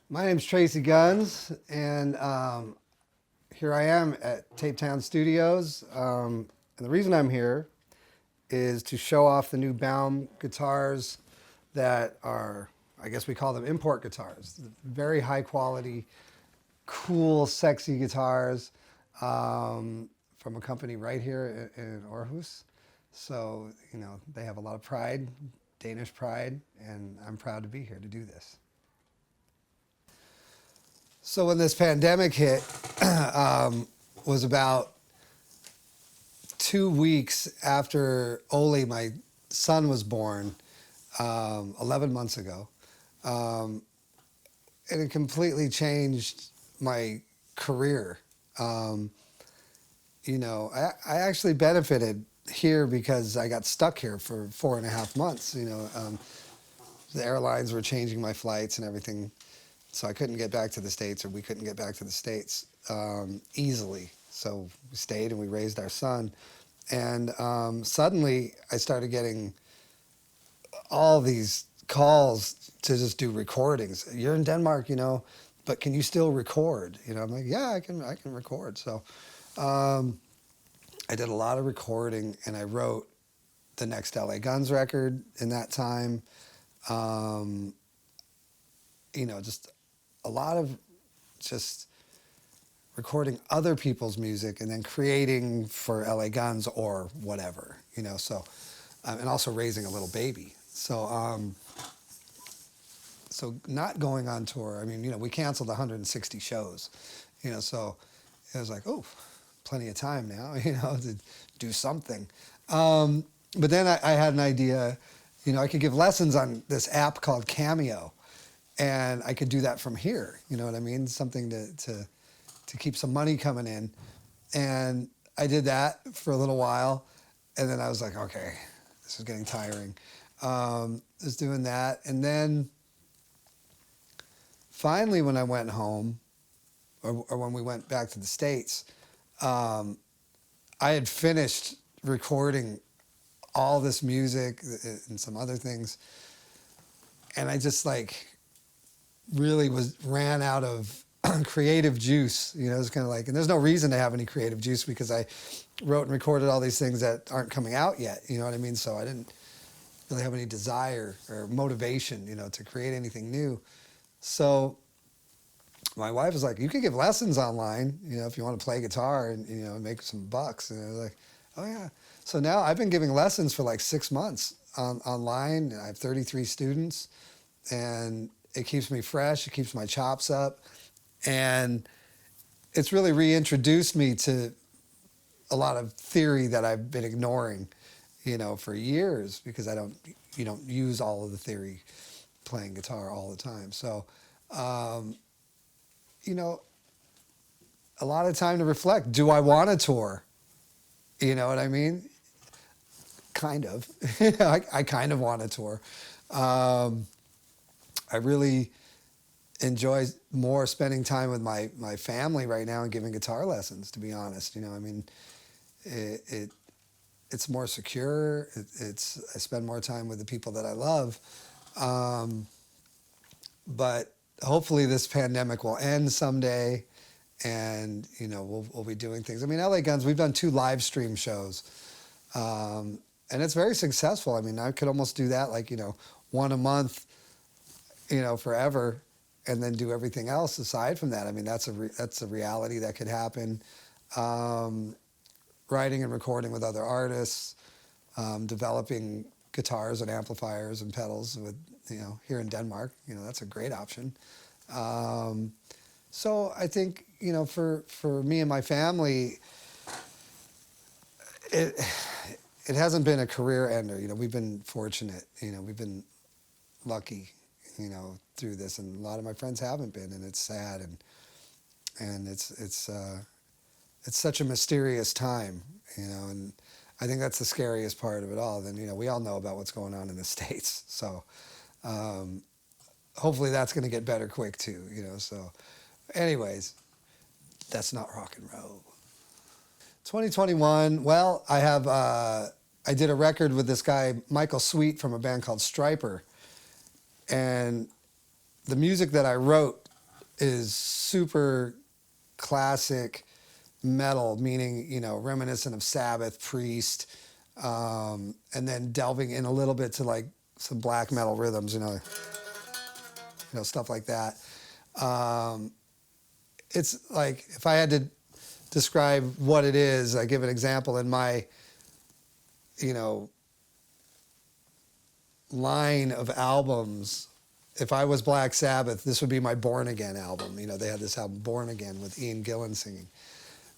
My name's Tracii Guns, and here I am at Tapetown Studios. And the reason I'm here is to show off the new Baum guitars that are, I guess we call them import guitars. Very high quality, cool, sexy guitars from a company right here in Aarhus. So, they have a lot of pride, Danish pride, and I'm proud to be here to do this. So when this pandemic hit, was about 2 weeks after Oli, my son, was born, 11 months ago. And it completely changed my career. I actually benefited here because I got stuck here for 4.5 months. The airlines were changing my flights and everything. So I couldn't get back to the States, or we couldn't get back to the States easily. So we stayed and we raised our son. And suddenly I started getting all these calls to just do recordings. You're in Denmark, but can you still record? I'm like, yeah, I can record. So I did a lot of recording, and I wrote the next LA Guns record in that time. Just a lot of just recording other people's music and then creating for LA Guns or whatever, so, and also raising a little baby. So, so not going on tour, we canceled 160 shows, so it was like, oh, plenty of time now, to do something. But then I had an idea, I could give lessons on this app called Cameo. And I could do that from here, you know what I mean? Something to keep some money coming in. And I did that for a little while. And then I was like, okay, this is getting tiring. Was doing that. And then finally, when I went home, or when we went back to the States, I had finished recording all this music and some other things. And I just really ran out of creative juice. It's kind of like, and there's no reason to have any creative juice because I wrote and recorded all these things that aren't coming out yet, you know what I mean? So I didn't really have any desire or motivation, to create anything new. So my wife was like, you could give lessons online, if you want to play guitar and, make some bucks. And I was like, oh yeah. So now I've been giving lessons for like 6 months online. I have 33 students, and it keeps me fresh. It keeps my chops up. And it's really reintroduced me to a lot of theory that I've been ignoring, for years, because you don't use all of the theory playing guitar all the time. So, a lot of time to reflect. Do I want to tour? You know what I mean? Kind of. I kind of want to tour. I really enjoy more spending time with my family right now and giving guitar lessons, to be honest. It's more secure. I spend more time with the people that I love. But hopefully this pandemic will end someday, and, we'll be doing things. LA Guns, we've done 2 live stream shows, and it's very successful. I could almost do that, one a month, forever, and then do everything else aside from that. That's a reality that could happen. Writing and recording with other artists, developing guitars and amplifiers and pedals with, here in Denmark, that's a great option. So I think, for me and my family, it hasn't been a career ender. We've been fortunate, we've been lucky, through this, and a lot of my friends haven't been, and it's sad, and it's such a mysterious time, and I think that's the scariest part of it all. Then, we all know about what's going on in the States, so hopefully that's going to get better quick too, so anyways, that's not rock and roll. 2021, well, I did a record with this guy, Michael Sweet, from a band called Striper. And the music that I wrote is super classic metal, meaning, you know, reminiscent of Sabbath, Priest, and then delving in a little bit to like some black metal rhythms, stuff like that. It's like, if I had to describe what it is, I give an example in my, line of albums. If I was Black Sabbath, this would be my Born Again album. They had this album, Born Again, with Ian Gillan singing.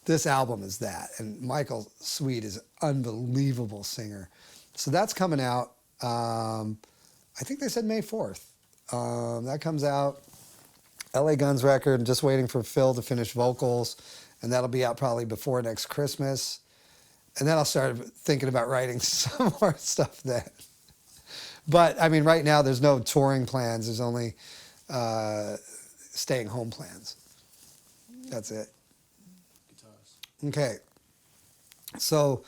This album is that. And Michael Sweet is an unbelievable singer. So that's coming out, I think they said May 4th. That comes out. Tracii Guns record, just waiting for Phil to finish vocals. And that'll be out probably before next Christmas. And then I'll start thinking about writing some more stuff then. But, I mean, right now there's no touring plans. There's only staying home plans. That's it. Guitars. Okay. So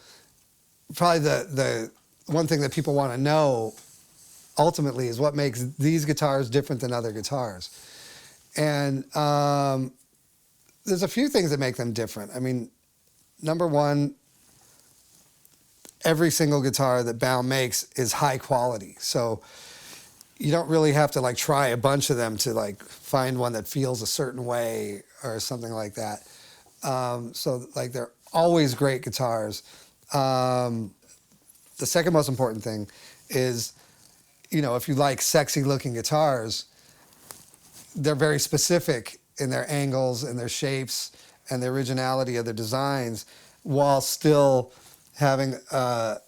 probably the one thing that people want to know ultimately is what makes these guitars different than other guitars. And there's a few things that make them different. I mean, number one, every single guitar that Baum makes is high quality. So you don't really have to like try a bunch of them to like find one that feels a certain way or something like that. So like they're always great guitars. The second most important thing is, if you like sexy looking guitars, they're very specific in their angles and their shapes and the originality of their designs, while still having, a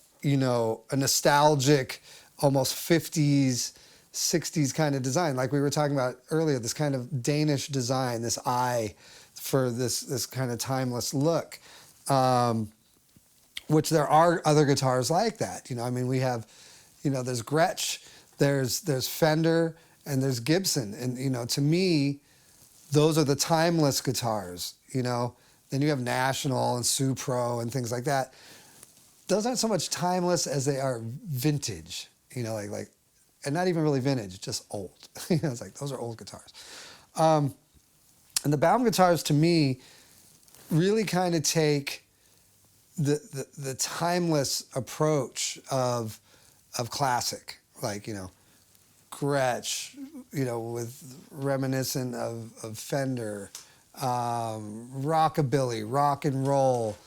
nostalgic, almost 50s, 60s kind of design. Like we were talking about earlier, this kind of Danish design, this eye for this kind of timeless look, which there are other guitars like that. We have, there's Gretsch, there's Fender, and there's Gibson. And, to me, those are the timeless guitars, Then you have National and Supro and things like that. Those aren't so much timeless as they are vintage, and not even really vintage, just old. It's like, those are old guitars. And the Baum guitars, to me, really kind of take the timeless approach of classic, like, Gretsch, with reminiscent of Fender, rockabilly, rock and roll,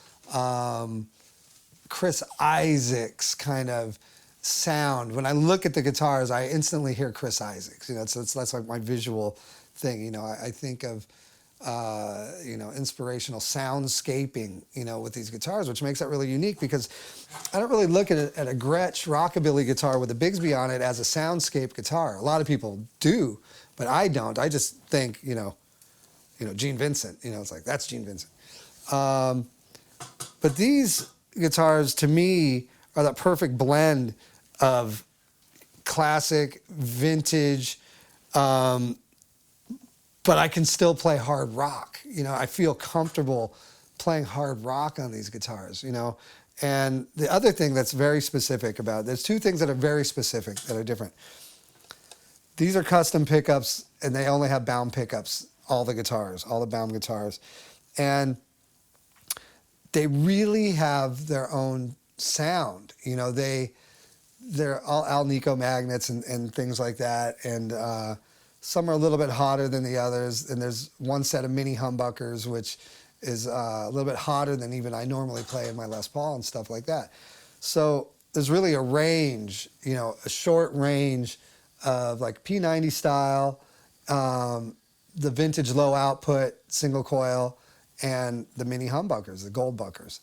Chris Isaak's kind of sound. When I look at the guitars, I instantly hear Chris Isaak's. So that's like my visual thing. I think of inspirational soundscaping, with these guitars, which makes it really unique, because I don't really look at a Gretsch rockabilly guitar with a Bigsby on it as a soundscape guitar. A lot of people do, but I don't. I just think, Gene Vincent. It's like, that's Gene Vincent. But these guitars, to me, are that perfect blend of classic, vintage, but I can still play hard rock. I feel comfortable playing hard rock on these guitars, And the other thing that's very specific about it, there's two things that are very specific that are different. These are custom pickups, and they only have Baum pickups, all the Baum guitars. And they really have their own sound. They're all Alnico magnets and things like that. And some are a little bit hotter than the others. And there's one set of mini humbuckers, which is a little bit hotter than even I normally play in my Les Paul and stuff like that. So there's really a range, a short range of like P90 style, the vintage low output single coil, and the mini humbuckers, the gold buckers.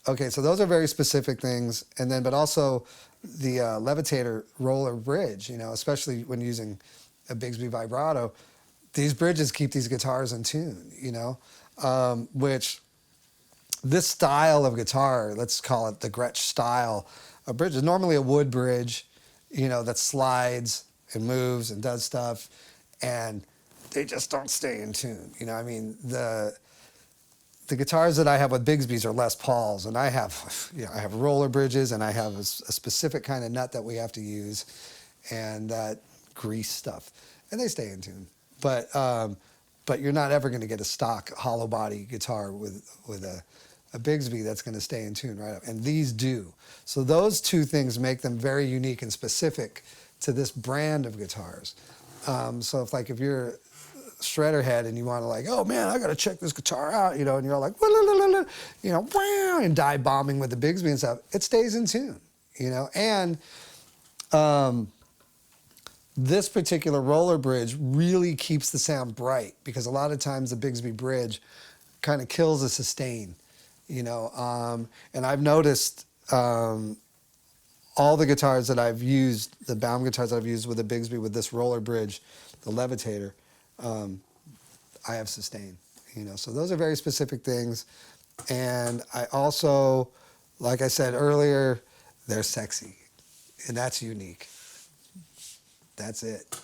Okay, so those are very specific things. And then, but also the levitator roller bridge, especially when using a Bigsby vibrato, these bridges keep these guitars in tune, which this style of guitar, let's call it the Gretsch style of bridge, is normally a wood bridge, that slides and moves and does stuff, and they just don't stay in tune. The guitars that I have with Bigsby's are Les Pauls, and I have roller bridges, and I have a specific kind of nut that we have to use, and that grease stuff, and they stay in tune. But but you're not ever going to get a stock hollow body guitar with a Bigsby that's going to stay in tune right up. And these do. So those two things make them very unique and specific to this brand of guitars. So if you're a shredder head and you want to like, oh man, I got to check this guitar out, you know, and you're like, you know, wow, and dive bombing with the Bigsby and stuff, it stays in tune, you know. And this particular roller bridge really keeps the sound bright, because a lot of times the Bigsby bridge kind of kills the sustain, you know. And I've noticed all the guitars that I've used, the Baum guitars I've used with the Bigsby with this roller bridge, the levitator, I have sustain, you know. So those are very specific things. And I also, like I said earlier, they're sexy, and that's unique. That's it.